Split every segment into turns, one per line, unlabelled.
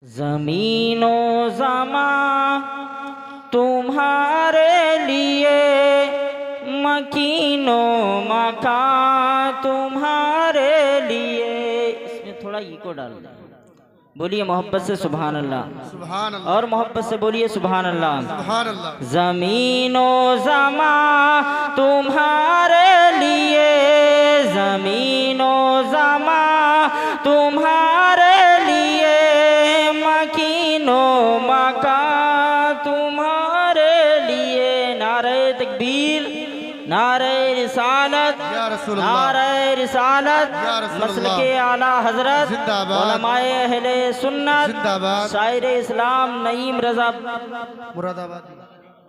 ज़मीनो ज़मा तुम्हारे लिए, मकीनो मका तुम्हारे लिए। इसमें थोड़ा इको डाल दें। बोलिए मोहब्बत से सुभान अल्लाह,
सुभान अल्लाह,
और मोहब्बत से बोलिए सुभान अल्लाह।
सुभान अल्लाह।
ज़मीनो ज़मा तुम्हारे लिए, ज़मीनो ज़मा तुम्हारे लिए, मकीनो मका तुम्हारे लिए। नारे तकबीर, नारे रिसालत,
या रसूल अल्लाह,
नारे रिसालत,
या रसूल
मसलके
अल्लाह,
आला हजरत,
जिंदाबाद,
उलमाए अहले सुन्नत,
जिंदाबाद,
शायर इस्लाम नईम रजा
मुरादाबादी,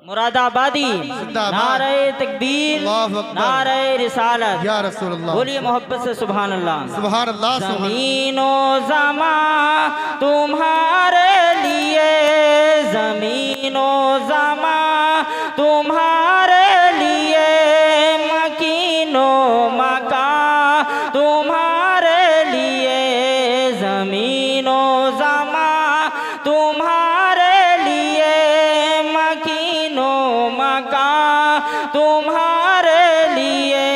मुरादाबादी।
जिंदाबाद,
नारे तकबीर,
अल्लाहु अकबर,
नारे रिसालत,
या रसूल अल्लाह।
बोलिए मोहब्बत से सुभान अल्लाह।
सुभान अल्लाह, सुभान
ज़मीनो ज़मा तुम्हारे लिए, ज़मीनो ज़मा तुम्हारे लिए, मकीनो मका तुम्हारे लिए। ज़मीनो ज़मा तुम्हारे लिए, मकीनो मका तुम्हारे लिए।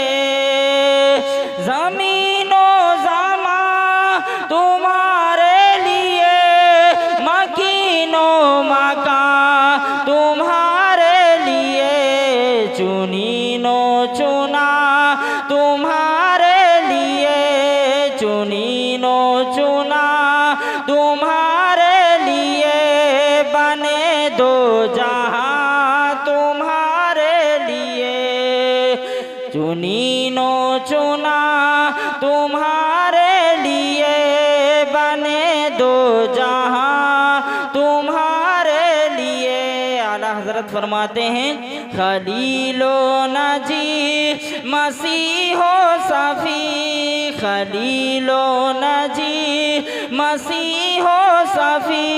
ज़मीनो ज़मा तुम्हारे लिए, मकीनो मका तुम्हारे लिए। चुनीनो चुना तुम्हारे लिए, चुनीनो चुना तुम्हारे लिए। बने दो जहां तुम्हारे लिए, चुनीनो चुना तुम्हारे लिए। बने दो जहां तुम्हारे लिए। आला हजरत फरमाते हैं, खलीलो नजी मसीहो सफ़ी, खलीलो नजी मसीहो सफ़ी।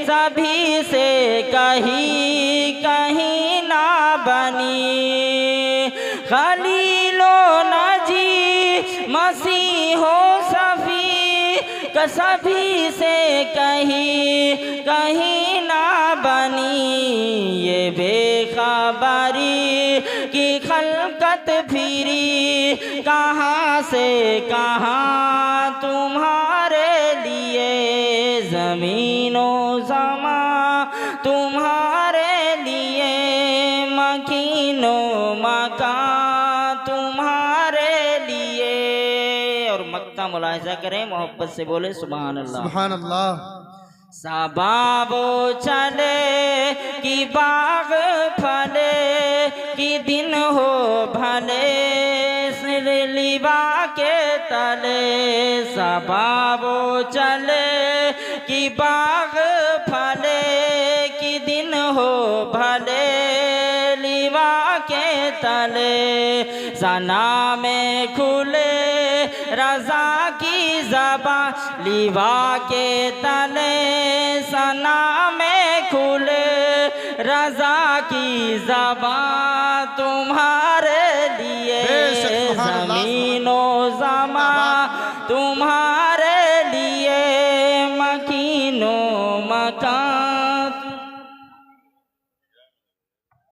सभी से कहीं कहीं ना बनी, खलीलो नजी मसीहो सफ़ी। सभी से कहीं कहीं ना बनी। ये बेखबरी की खलकत फिरी, कहाँ से कहाँ तुम्हारे लिए। ज़मीनो ज़मा तुम्हारे लिए, मकीनो मका तुम्हारे लिए। और मक्ता मुलाहिज़ा करें, मोहब्बत से बोले सुभान अल्लाह,
सुभान अल्लाह।
सबाबो चले कि बाग फले, कि दिन हो भले लिबा के तले। सबाबो चले कि बाग फले, कि दिन हो भले लिबा के तले। सना में खुले रज़ा की ज़बां, लिबा के तले सना में खुले रज़ा की ज़बां तुम्हारे